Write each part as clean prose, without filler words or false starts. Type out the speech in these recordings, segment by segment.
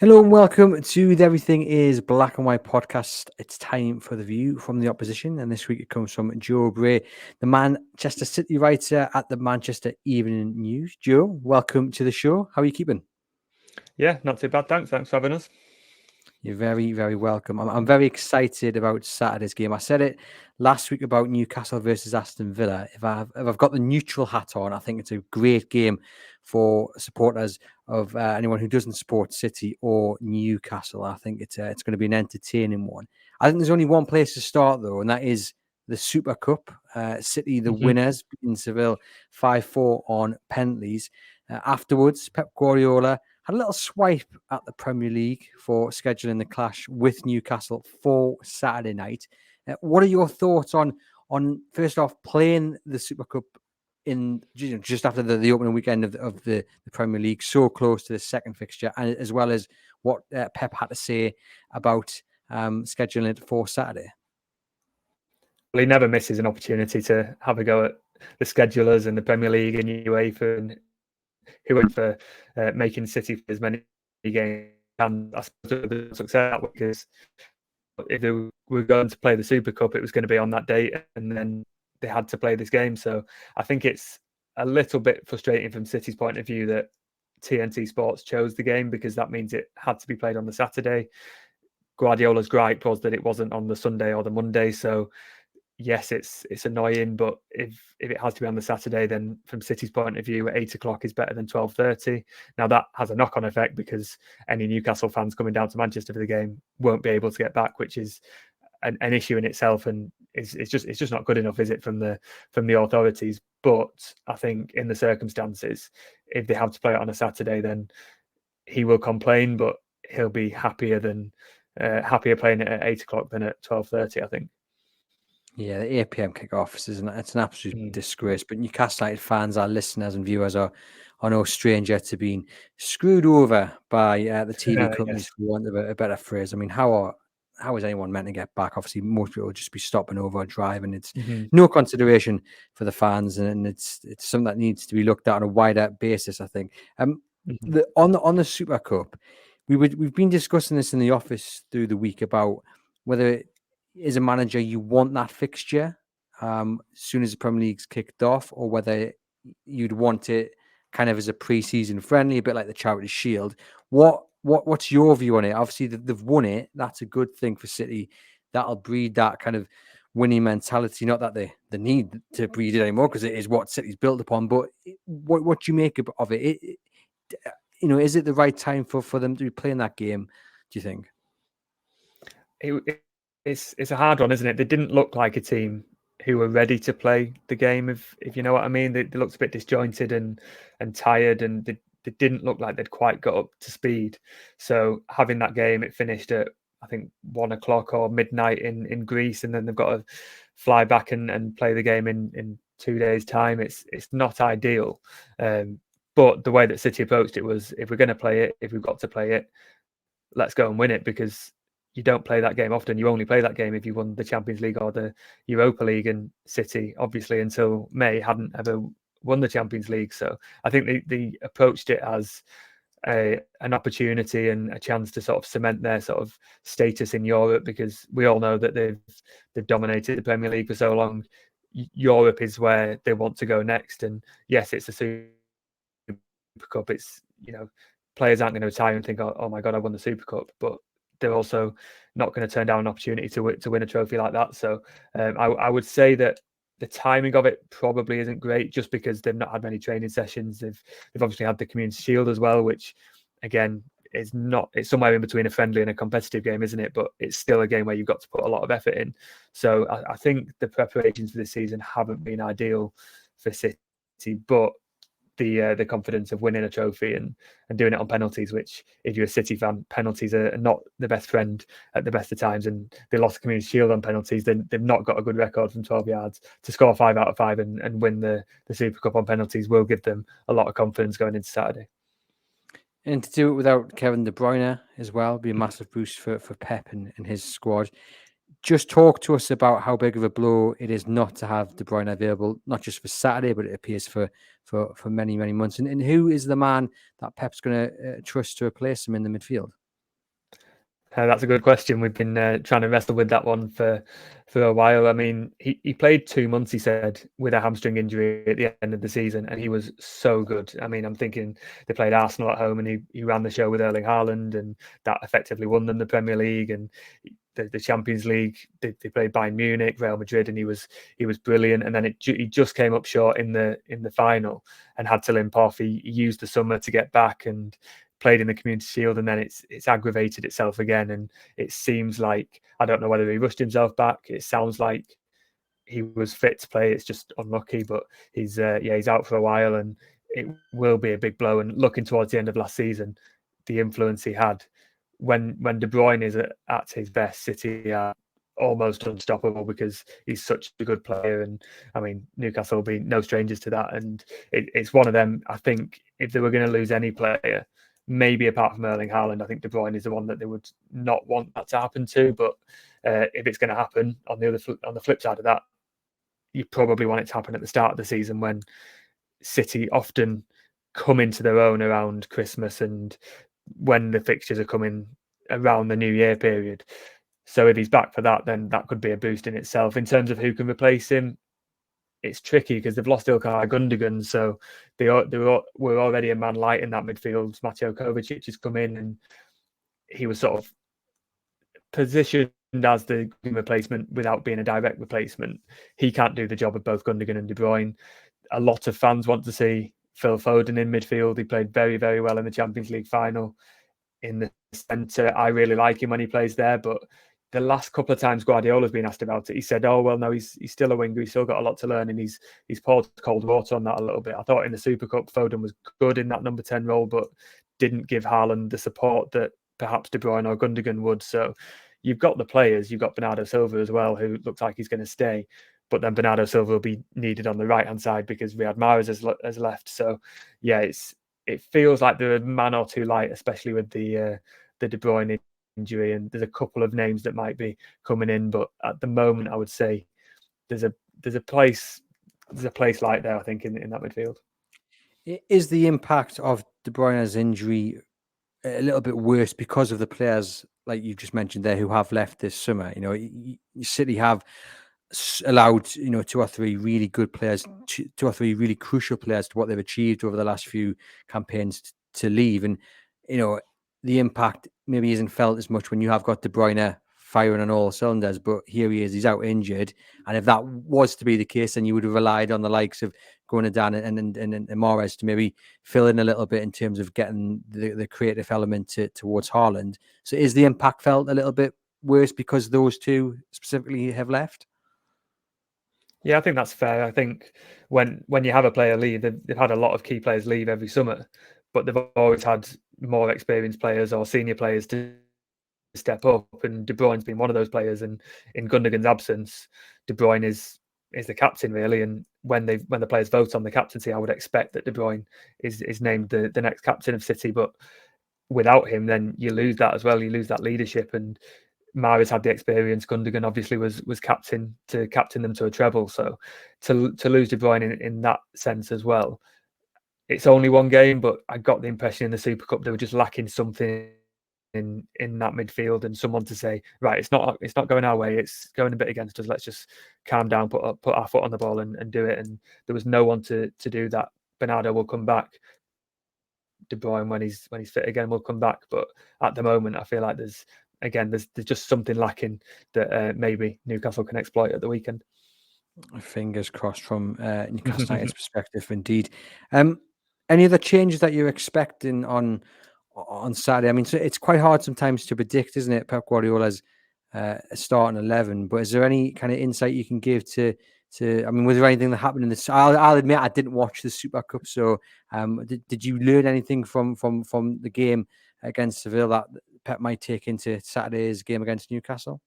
Hello and welcome to the Everything is Black and White podcast. It's time for the view from the opposition, and this week it comes from Joe Bray, the Manchester City writer at the Manchester Evening News. Joe, welcome to the show. How are you keeping? Yeah, not too bad. Thanks for having us. You're very, very welcome. I'm very excited about Saturday's game. I said it last week about Newcastle versus Aston Villa. If I've got the neutral hat on, I think it's a great game for supporters of anyone who doesn't support City or Newcastle. I think it's going to be an entertaining one. I think there's only one place to start though, and that is the Super Cup. City, the winners, in Seville 5-4 on penalties. Afterwards, Pep Guardiola had a little swipe at the Premier League for scheduling the clash with Newcastle for Saturday night. What are your thoughts on first off playing the Super Cup in just after the opening weekend of the Premier League, so close to the second fixture, and as well as what Pep had to say about scheduling it for Saturday? Well, he never misses an opportunity to have a go at the schedulers and the Premier League and UEFA and who went for making City for as many games. And I suppose the success because if they were going to play the Super Cup, it was going to be on that date, and then they had to play this game. So I think it's a little bit frustrating from City's point of view that TNT Sports chose the game because that means it had to be played on the Saturday. Guardiola's gripe was that it wasn't on the Sunday or the Monday. So yes, it's annoying, but if it has to be on the Saturday, then from City's point of view, 8 o'clock is better than 12:30. Now that has a knock-on effect because any Newcastle fans coming down to Manchester for the game won't be able to get back, which is an issue in itself, and it's just not good enough, is it, from the authorities? But I think in the circumstances, if they have to play it on a Saturday, then he will complain, but he'll be happier playing it at 8 o'clock than at 12:30. I think. Yeah, the 8 p.m. kickoffs it's an absolute disgrace. But Newcastle United fans, our listeners and viewers are no stranger to being screwed over by the TV companies, Yes. for want of a better phrase. I mean, how is anyone meant to get back? Obviously, most people will just be stopping over or driving. It's no consideration for the fans, and it's something that needs to be looked at on a wider basis, I think. On the Super Cup, we've been discussing this in the office through the week about whether, as a manager, you want that fixture as soon as the Premier League's kicked off, or whether you'd want it kind of as a pre-season friendly, a bit like the Charity Shield. What's your view on it? Obviously, they've won it. That's a good thing for City. That'll breed that kind of winning mentality. Not that they need to breed it anymore, because it is what City's built upon. But what do you make of it? Is it the right time for them to be playing that game, do you think? It's a hard one, isn't it? They didn't look like a team who were ready to play the game, if you know what I mean. They looked a bit disjointed and tired, and they didn't look like they'd quite got up to speed. So having that game, it finished at I think 1 o'clock or midnight in Greece, and then they've got to fly back and play the game in 2 days' time. It's not ideal. But the way that City approached it was, if we're going to play it, if we've got to play it, let's go and win it, because you don't play that game often. You only play that game if you won the Champions League or the Europa League, and City, obviously, until May, hadn't ever won the Champions League. So I think they approached it as an opportunity and a chance to sort of cement their sort of status in Europe, because we all know that they've dominated the Premier League for so long. Europe is where they want to go next. And yes, it's a Super Cup. It's, players aren't going to retire and think, oh my God, I won the Super Cup. But they're also not going to turn down an opportunity to win a trophy like that. So I would say that the timing of it probably isn't great, just because they've not had many training sessions. They've obviously had the Community Shield as well, which again is not, it's somewhere in between a friendly and a competitive game, isn't it? But it's still a game where you've got to put a lot of effort in. So I think the preparations for this season haven't been ideal for City, but the confidence of winning a trophy and doing it on penalties, which, if you're a City fan, penalties are not the best friend at the best of times, and they lost the Community Shield on penalties. They've not got a good record from 12 yards. To score 5 out of 5 and win the Super Cup on penalties will give them a lot of confidence going into Saturday. And to do it without Kevin De Bruyne as well be a massive boost for Pep and his squad. Just talk to us about how big of a blow it is not to have De Bruyne available, not just for Saturday, but it appears for many, many months. And who is the man that Pep's going to trust to replace him in the midfield? That's a good question. We've been trying to wrestle with that one for a while. I mean, he played 2 months, he said, with a hamstring injury at the end of the season, and he was so good. I mean, I'm thinking they played Arsenal at home, and he ran the show with Erling Haaland, and that effectively won them the Premier League and the Champions League. They played Bayern Munich, Real Madrid, and he was brilliant. And then he just came up short in the final and had to limp off. He used the summer to get back and played in the Community Shield, and then it's aggravated itself again. And it seems like, I don't know whether he rushed himself back. It sounds like he was fit to play. It's just unlucky, but he's out for a while, and it will be a big blow. And looking towards the end of last season, the influence he had when De Bruyne is at his best, City are almost unstoppable because he's such a good player. And I mean, Newcastle will be no strangers to that. And it's one of them. I think if they were going to lose any player, maybe apart from Erling Haaland, I think De Bruyne is the one that they would not want that to happen to. But if it's going to happen, on the flip side of that, you probably want it to happen at the start of the season, when City often come into their own around Christmas and when the fixtures are coming around the New Year period. So if he's back for that, then that could be a boost in itself. In terms of who can replace him, it's tricky because they've lost Ilkay Gundogan, so they were already a man light in that midfield. Mateo Kovacic has come in, and he was sort of positioned as the replacement without being a direct replacement. He can't do the job of both Gundogan and De Bruyne. A lot of fans want to see Phil Foden in midfield. He played very, very well in the Champions League final in the centre. I really like him when he plays there, but the last couple of times Guardiola's been asked about it, he said, "Oh well, no, he's still a winger. He's still got a lot to learn, and he's poured cold water on that a little bit." I thought in the Super Cup, Foden was good in that number 10 role, but didn't give Haaland the support that perhaps De Bruyne or Gundogan would. So you've got the players. You've got Bernardo Silva as well, who looks like he's going to stay, but then Bernardo Silva will be needed on the right hand side because Riyad Mahrez has left. So yeah, it feels like they're a man or two light, especially with the De Bruyne injury, and there's a couple of names that might be coming in, but at the moment I would say there's a place light there, I think, in that midfield. Is the impact of De Bruyne's injury a little bit worse because of the players like you just mentioned there who have left this summer? You know, City have allowed 2 or 3 really good players, 2 or 3 really crucial players to what they've achieved over the last few campaigns to leave, and the impact maybe isn't felt as much when you have got De Bruyne firing on all cylinders, but here he is, he's out injured. And if that was to be the case, then you would have relied on the likes of Gundogan and Mahrez to maybe fill in a little bit in terms of getting the creative element towards Haaland. So is the impact felt a little bit worse because those two specifically have left? Yeah, I think that's fair. I think when you have a player leave, they've had a lot of key players leave every summer, but they've always had more experienced players or senior players to step up, and De Bruyne's been one of those players. And in Gundogan's absence, De Bruyne is the captain really. And when the players vote on the captaincy, I would expect that De Bruyne is named the next captain of City. But without him, then you lose that as well. You lose that leadership. And Mahrez had the experience. Gundogan obviously was captain them to a treble. So to lose De Bruyne in that sense as well, it's only one game, but I got the impression in the Super Cup they were just lacking something in that midfield, and someone to say, right, it's not going our way, it's going a bit against us. Let's just calm down, put our foot on the ball and do it. And there was no one to do that. Bernardo will come back. De Bruyne, when he's fit again, will come back. But at the moment, I feel like there's just something lacking that maybe Newcastle can exploit at the weekend. Fingers crossed from Newcastle United's perspective, indeed. Any other changes that you're expecting on Saturday? I mean, so it's quite hard sometimes to predict, isn't it? Pep Guardiola's starting 11, but is there any kind of insight you can give to? I mean, was there anything that happened in this? I'll admit I didn't watch the Super Cup, so did you learn anything from the game against Seville that Pep might take into Saturday's game against Newcastle?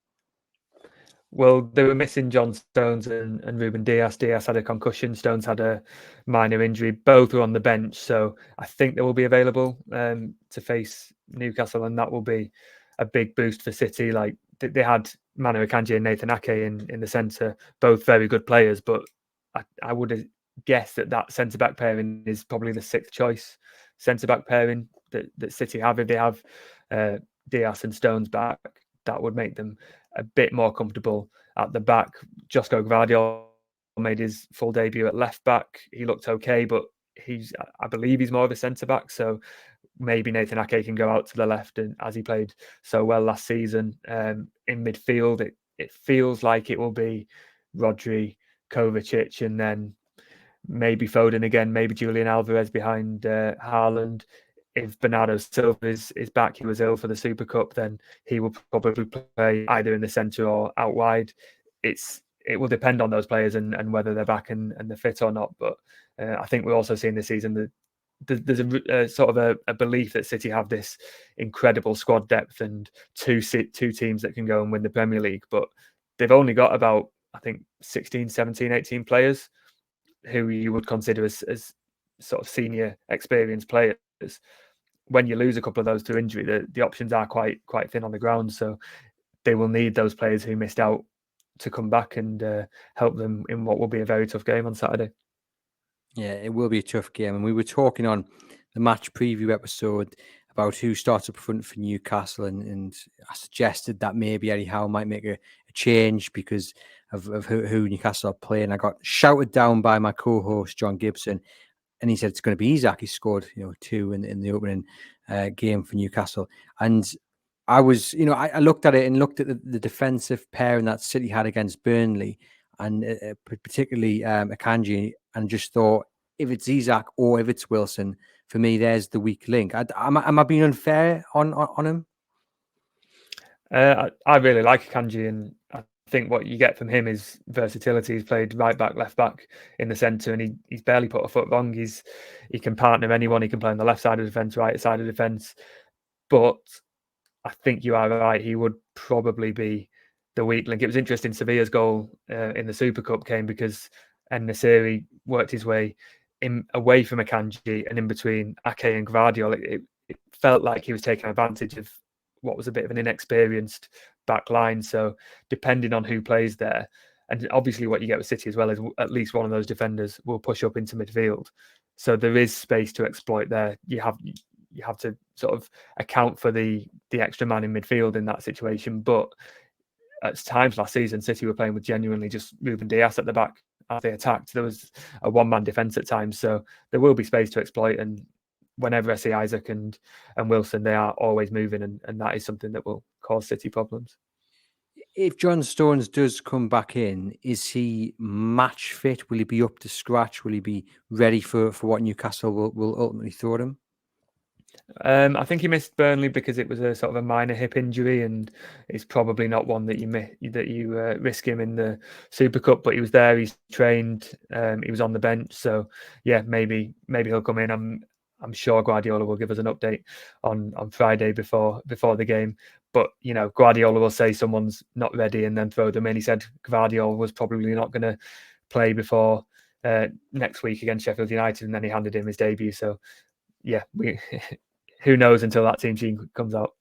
Well, they were missing John Stones and Ruben Dias. Dias had a concussion. Stones had a minor injury. Both were on the bench, so I think they will be available to face Newcastle, and that will be a big boost for City. Like they had Manu Akanji and Nathan Ake in the centre, both very good players, but I would guess that centre back pairing is probably the 6th choice centre back pairing that City have. If they have Diaz and Stones back, that would make them a bit more comfortable at the back. Josko Gvardiol made his full debut at left back. He looked okay, but I believe he's more of a centre back. So maybe Nathan Ake can go out to the left, and as he played so well last season. In midfield, it feels like it will be Rodri, Kovacic, and then maybe Foden again, maybe Julian Alvarez behind Haaland. If Bernardo Silva is back, he was ill for the Super Cup, then he will probably play either in the centre or out wide. It will depend on those players and whether they're back and they're fit or not. But I think we're also seeing this season that there's a sort of a belief that City have this incredible squad depth and two teams that can go and win the Premier League. But they've only got about, I think, 16, 17, 18 players who you would consider as sort of senior experienced players. When you lose a couple of those to injury, the options are quite thin on the ground. So they will need those players who missed out to come back and help them in what will be a very tough game on Saturday. Yeah, it will be a tough game. And we were talking on the match preview episode about who starts up front for Newcastle, and I suggested that maybe Eddie Howe might make a change because of who Newcastle are playing. I got shouted down by my co-host John Gibson, and he said it's going to be Isak. He scored 2 in the opening game for Newcastle, and I was I looked at it and looked at the defensive pairing that City had against Burnley, and particularly Akanji, and just thought, if it's Isak or if it's Wilson, for me, there's the weak link. Am I being unfair on him? I really like Akanji, and I think what you get from him is versatility. He's played right back, left back, in the centre, and he's barely put a foot wrong. He can partner anyone. He can play on the left side of defence, right side of defence. But I think you are right. He would probably be the weak link. It was interesting. Sevilla's goal in the Super Cup came because En-Nesyri worked his way away from Akanji and in between Ake and Gvardiol. It felt like he was taking advantage of what was a bit of an inexperienced back line. So depending on who plays there, and obviously what you get with City as well is at least one of those defenders will push up into midfield. So there is space to exploit there. You have to sort of account for the extra man in midfield in that situation. But at times last season, City were playing with genuinely just Ruben Dias at the back as they attacked. There was a one-man defence at times. So there will be space to exploit. And whenever I see Isak and Wilson, they are always moving. And that is something that will cause City problems. If John Stones does come back in, is he match fit? Will he be up to scratch? Will he be ready for what Newcastle will ultimately throw at him? I think he missed Burnley because it was a sort of a minor hip injury, and it's probably not one that you risk him in the Super Cup. But he was there, he's trained, he was on the bench, so yeah, maybe he'll come in. I'm sure Guardiola will give us an update on Friday before the game. But Guardiola will say someone's not ready and then throw them in. He said Guardiola was probably not going to play before next week against Sheffield United, and then he handed him his debut. So yeah, who knows until that team sheet comes out.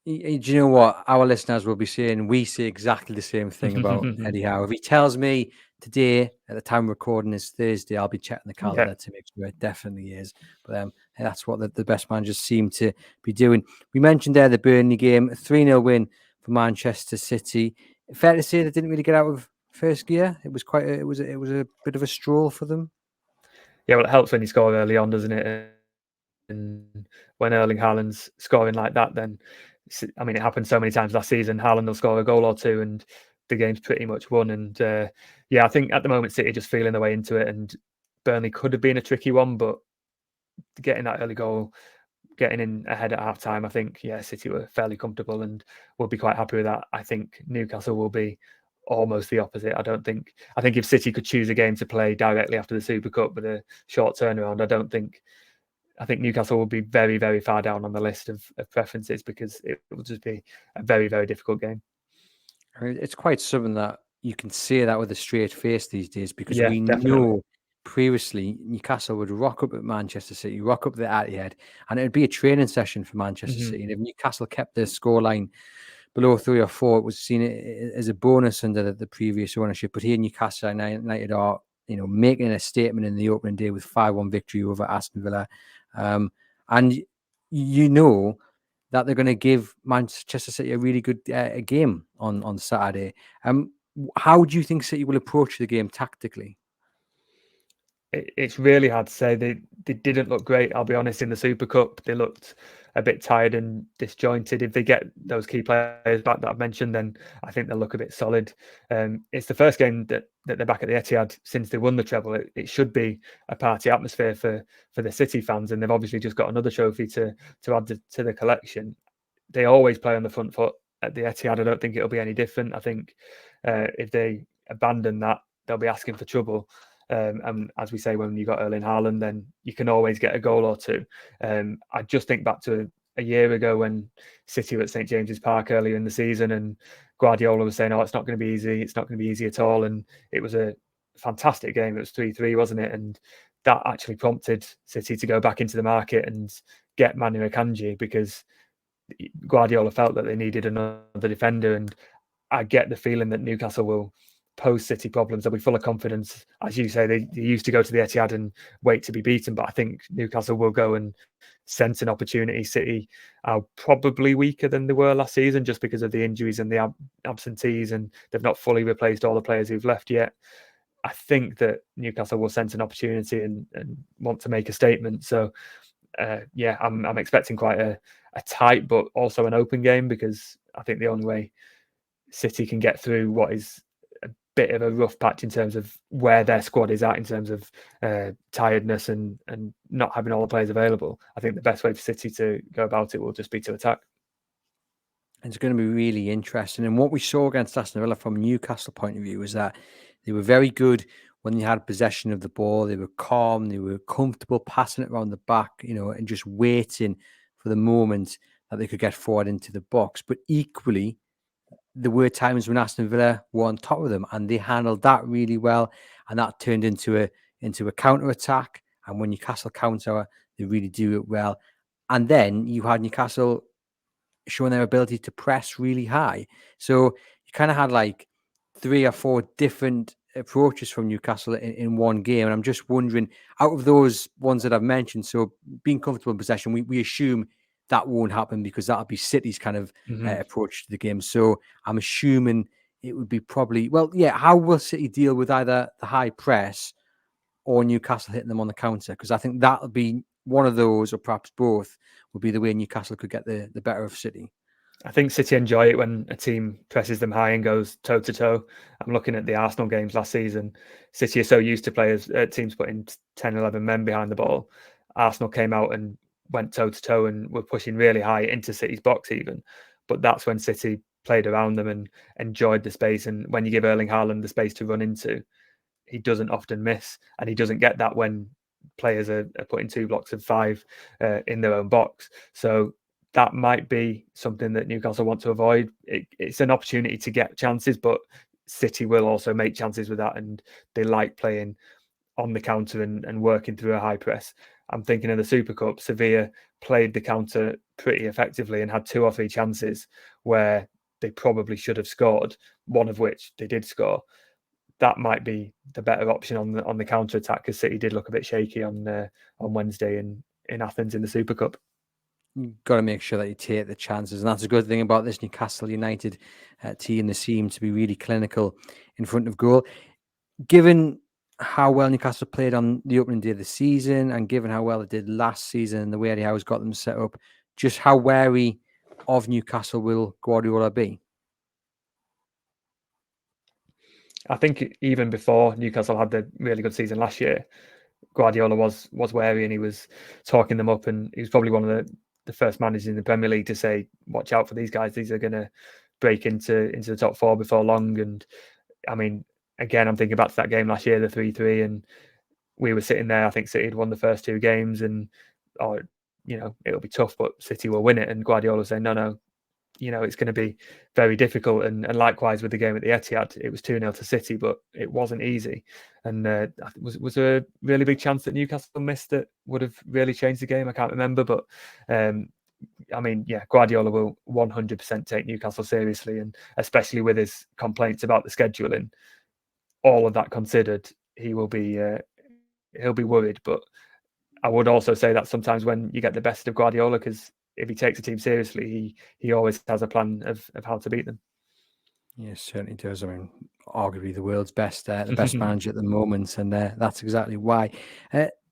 Do you know what our listeners will be saying? We say exactly the same thing about Eddie Howe. If he tells me today at the time recording is Thursday, I'll be checking the calendar to make sure it definitely is. But that's what the best managers seem to be doing. We mentioned there the Burnley game, a 3-0 win for Manchester City. Fair to say they didn't really get out of first gear. It was it was a bit of a stroll for them. Yeah, well, it helps when you score early on, doesn't it? And when Erling Haaland's scoring like that, then I mean, it happened so many times last season. Haaland will score a goal or two, and the game's pretty much won. And yeah, I think at the moment City just feeling their way into it, and Burnley could have been a tricky one, but getting that early goal, getting in ahead at half time, I think City were fairly comfortable and will be quite happy with that. I think Newcastle will be almost the opposite. I think if City could choose a game to play directly after the Super Cup with a short turnaround, I think Newcastle will be very, very far down on the list of preferences because it will just be a very, very difficult game. I mean, it's quite something that you can say that with a straight face these days, because we definitely know previously Newcastle would rock up at Manchester City, rock up the Etihad, and it would be a training session for Manchester City. And if Newcastle kept their scoreline below 3 or 4, it was seen as a bonus under the previous ownership. But here Newcastle United are, making a statement in the opening day with 5-1 victory over Aston Villa. And that they're going to give Manchester City a really good game on Saturday. How do you think City will approach the game tactically? It's really hard to say. They didn't look great, I'll be honest, in the Super Cup. They looked a bit tired and disjointed. If they get those key players back that I've mentioned, then I think they'll look a bit solid. It's the first game that they're back at the Etihad since they won the treble. It should be a party atmosphere for the City fans, and they've obviously just got another trophy to add to the collection. They always play on the front foot at the Etihad. I don't think it'll be any different. I think if they abandon that, they'll be asking for trouble. And as we say, when you got Erling Haaland, then you can always get a goal or two. I just think back to a year ago when City were at St James's Park earlier in the season, and Guardiola was saying, "Oh, it's not going to be easy. It's not going to be easy at all." And it was a fantastic game. It was 3-3, wasn't it? And that actually prompted City to go back into the market and get Manu Akanji, because Guardiola felt that they needed another defender. And I get the feeling that Newcastle will pose City problems. They'll be full of confidence. As you say, they used to go to the Etihad and wait to be beaten, but I think Newcastle will go and sense an opportunity. City are probably weaker than they were last season just because of the injuries and the absentees, and they've not fully replaced all the players who've left yet. I think that Newcastle will sense an opportunity and want to make a statement. So, yeah, I'm expecting quite a tight but also an open game, because I think the only way City can get through what is a bit of a rough patch in terms of where their squad is at in terms of tiredness and not having all the players available. I think the best way for City to go about it will just be to attack. It's going to be really interesting. And what we saw against Aston Villa from a Newcastle point of view was that they were very good when they had possession of the ball. They were calm, they were comfortable passing it around the back, and just waiting for the moment that they could get forward into the box. But equally, there were times when Aston Villa were on top of them, and they handled that really well, and that turned into a counter attack. And when Newcastle counter, they really do it well. And then you had Newcastle showing their ability to press really high. So you kind of had like 3 or 4 different approaches from Newcastle in one game. And I'm just wondering, out of those ones that I've mentioned, so being comfortable in possession, we assume that won't happen because that'll be City's kind of approach to the game. So I'm assuming it would be probably, well, yeah, how will City deal with either the high press or Newcastle hitting them on the counter? Because I think that'll be one of those, or perhaps both, would be the way Newcastle could get the better of City. I think City enjoy it when a team presses them high and goes toe to toe. I'm looking at the Arsenal games last season. City are so used to teams putting 10, 11 men behind the ball. Arsenal came out and went toe to toe and were pushing really high into City's box even. But that's when City played around them and enjoyed the space. And when you give Erling Haaland the space to run into, he doesn't often miss, and he doesn't get that when players are putting 2 blocks of 5 in their own box. So that might be something that Newcastle want to avoid. It's an opportunity to get chances, but City will also make chances with that, and they like playing on the counter and working through a high press. I'm thinking of the Super Cup. Sevilla played the counter pretty effectively and had 2 or 3 chances where they probably should have scored, one of which they did score. That might be the better option on the counter attack, because City did look a bit shaky on Wednesday in Athens in the Super Cup. You've got to make sure that you take the chances, and that's a good thing about this Newcastle United team. They seem to be really clinical in front of goal. Given how well Newcastle played on the opening day of the season, and given how well they did last season and the way Eddie Howe's got them set up, just how wary of Newcastle will Guardiola be? I think even before Newcastle had the really good season last year, Guardiola was wary, and he was talking them up, and he was probably one of the first managers in the Premier League to say, watch out for these guys. These are going to break into the top 4 before long. And I mean, again, I'm thinking back to that game last year, the 3-3, and we were sitting there. I think City had won the first 2 games, and it'll be tough, but City will win it. And Guardiola saying, no, it's going to be very difficult. And likewise with the game at the Etihad, it was 2-0 to City, but it wasn't easy. And was there a really big chance that Newcastle missed that would have really changed the game? I can't remember, but Guardiola will 100% take Newcastle seriously, and especially with his complaints about the scheduling, all of that considered, he'll be worried. But I would also say that sometimes when you get the best of Guardiola, because if he takes a team seriously, he always has a plan of how to beat them. Yeah, certainly does. I mean, arguably the world's best, the best manager at the moment, and that's exactly why.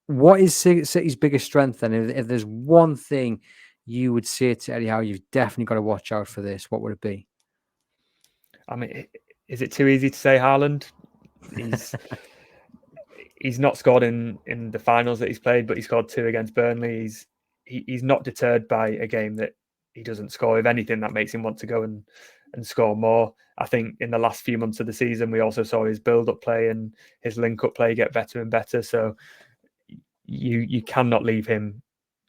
What is City's biggest strength then? If there's one thing you would say to Eddie Howe, you've definitely got to watch out for this, what would it be? I mean, is it too easy to say Haaland? He's not scored in the finals that he's played, but he scored 2 against Burnley. He's not deterred by a game that he doesn't score. If anything, that makes him want to go and score more. I think in the last few months of the season, we also saw his build-up play and his link-up play get better and better. So you cannot leave him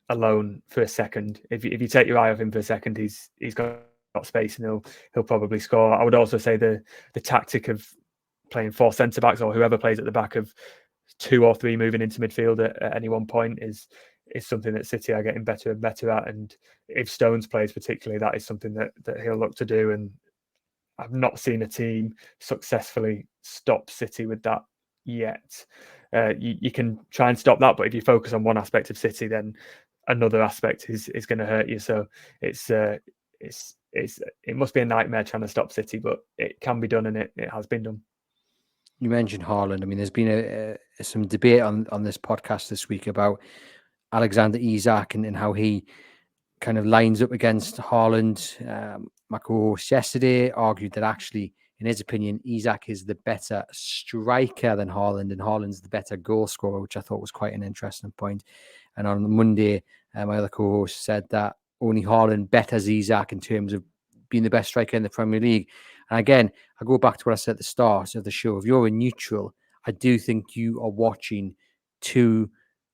alone for a second. If you take your eye off him for a second, he's got space and he'll probably score. I would also say the tactic of playing 4 centre backs or whoever plays at the back of 2 or 3 moving into midfield at any one point is something that City are getting better and better at. And if Stones plays particularly, that is something that he'll look to do. And I've not seen a team successfully stop City with that yet. You can try and stop that, but if you focus on one aspect of City, then another aspect is going to hurt you. So it must be a nightmare trying to stop City, but it can be done, and it has been done. You mentioned Haaland. I mean, there's been some debate on this podcast this week about Alexander Isak and how he kind of lines up against Haaland. My co-host yesterday argued that actually, in his opinion, Isak is the better striker than Haaland, and Haaland's the better goal scorer, which I thought was quite an interesting point. And on Monday, my other co-host said that only Haaland betters Isak in terms of being the best striker in the Premier League. And again, I go back to what I said at the start of the show. If you're a neutral, I do think you are watching 2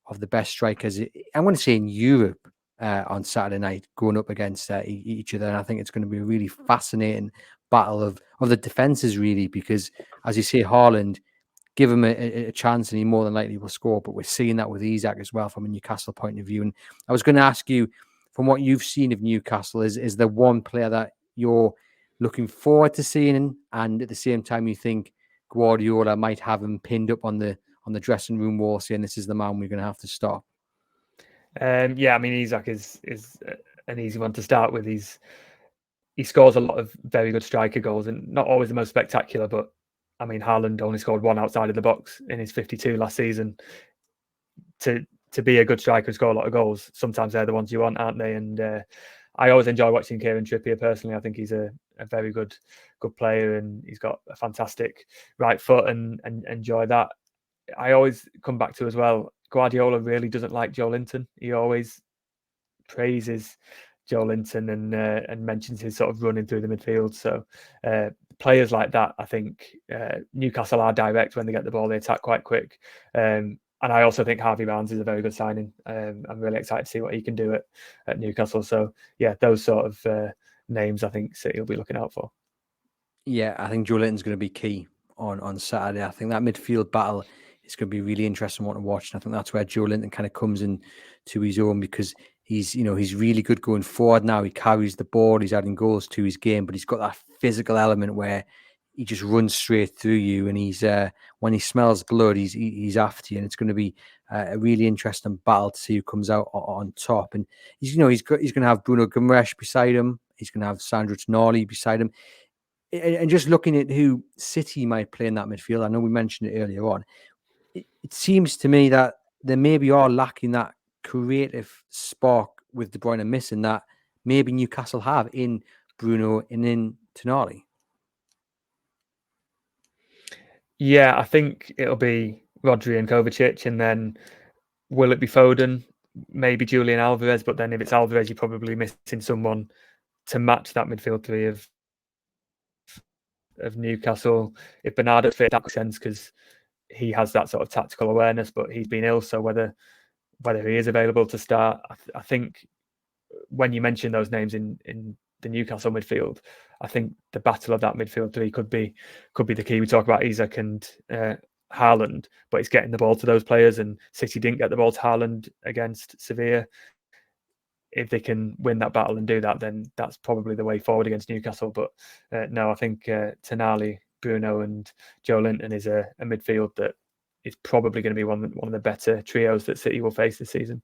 of the best strikers, I'm going to say in Europe, on Saturday night, going up against each other. And I think it's going to be a really fascinating battle of the defenses, really, because as you say, Haaland, give him a chance and he more than likely will score. But we're seeing that with Isak as well from a Newcastle point of view. And I was going to ask you, from what you've seen of Newcastle, is there one player that you're looking forward to seeing, and at the same time you think Guardiola might have him pinned up on the dressing room wall, saying this is the man we're going to have to stop? Yeah, I mean, Isak is an easy one to start with. He scores a lot of very good striker goals, and not always the most spectacular. But I mean, Haaland only scored 1 outside of the box in his 52 last season. To be a good striker and score a lot of goals, sometimes they're the ones you want, aren't they? And I always enjoy watching Kieran Trippier personally. I think he's a very good player, and he's got a fantastic right foot, and enjoy that. I always come back to as well, Guardiola really doesn't like Joe Linton. He always praises Joe Linton and mentions his sort of running through the midfield. So players like that, I think Newcastle are direct when they get the ball. They attack quite quick. And I also think Harvey Barnes is a very good signing. I'm really excited to see what he can do at Newcastle. So yeah, those sort of names I think City will be looking out for. Yeah, I think Joe Linton's going to be key on Saturday. I think that midfield battle is going to be really interesting one to watch. And I think that's where Joe Linton kind of comes in to his own, because he's really good going forward now. He carries the ball, he's adding goals to his game, but he's got that physical element where he just runs straight through you, and he's when he smells blood, he's after you, and it's going to be a really interesting battle to see who comes out on top. And he's going to have Bruno Guimaraes beside him. He's going to have Sandro Tonali beside him. And just looking at who City might play in that midfield, I know we mentioned it earlier on. It seems to me that they maybe are lacking that creative spark with De Bruyne missing that maybe Newcastle have in Bruno and in Tonali. Yeah, I think it'll be Rodri and Kovacic, and then will it be Foden? Maybe Julian Alvarez, but then if it's Alvarez, you're probably missing someone to match that midfield 3 of Newcastle. If Bernardo fit, that makes sense because he has that sort of tactical awareness, but he's been ill, so whether he is available to start, I think when you mention those names in the Newcastle midfield, I think the battle of that midfield 3 could be the key. We talk about Isak and Haaland, but it's getting the ball to those players, and City didn't get the ball to Haaland against Sevilla. If they can win that battle and do that, then that's probably the way forward against Newcastle. But no, I think Tonali, Bruno and Joe Linton is a midfield that is probably going to be one of the better trios that City will face this season.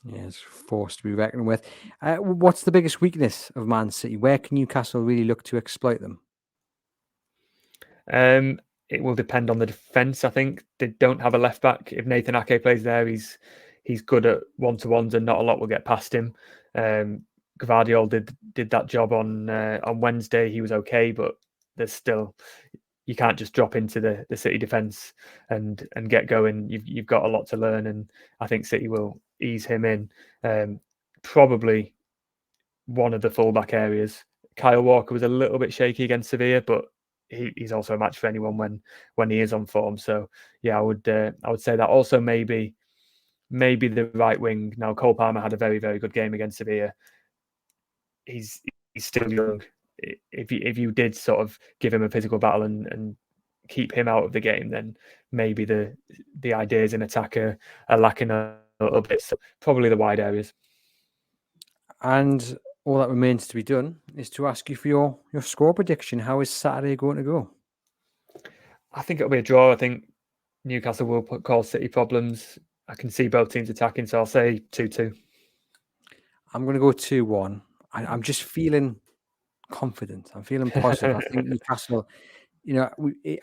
Yeah, it's forced to be reckoned with. What's the biggest weakness of Man City? Where can Newcastle really look to exploit them? It will depend on the defence. I think they don't have a left back. If Nathan Ake plays there, he's good at one-to-ones, and not a lot will get past him. Guardiola did that job on Wednesday. He was okay, but there's still, you can't just drop into the City defence and get going. You've got a lot to learn, and I think City will ease him in. Probably one of the fullback areas. Kyle Walker was a little bit shaky against Sevilla, but he's also a match for anyone when he is on form. So yeah, I would say that. Also maybe the right wing. Now Cole Palmer had a very, very good game against Sevilla. He's still young. If you did sort of give him a physical battle and keep him out of the game, then maybe the ideas in attack are lacking a little bit. So probably the wide areas. And all that remains to be done is to ask you for your score prediction. How is Saturday going to go? I think it'll be a draw. I think Newcastle will cause City problems. I can see both teams attacking, so I'll say 2-2. I'm going to go 2-1. I'm just feeling confident. I'm feeling positive. I think Newcastle, I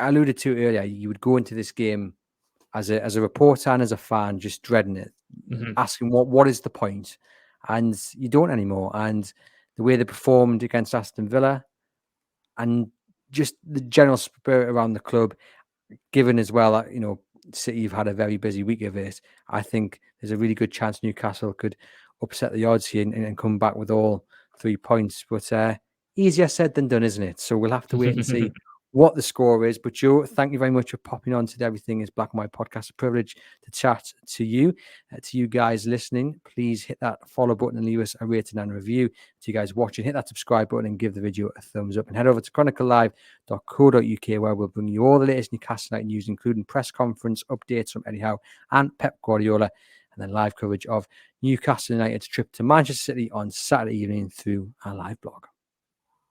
alluded to earlier, you would go into this game as a reporter and as a fan, just dreading it, asking what is the point? And you don't anymore. And the way they performed against Aston Villa and just the general spirit around the club, given as well that, City have had a very busy week of it, I think there's a really good chance Newcastle could upset the odds here and come back with all 3 points. But easier said than done, isn't it? So we'll have to wait and see what the score is. But Joe, thank you very much for popping on to Everything is Black and White podcast. A privilege to chat to you. To you guys listening, please hit that follow button and leave us a rating and review. To you guys watching, hit that subscribe button and give the video a thumbs up. And head over to chroniclelive.co.uk, where we'll bring you all the latest Newcastle United news, including press conference updates from Eddie Howe and Pep Guardiola, and then live coverage of Newcastle United's trip to Manchester City on Saturday evening through our live blog.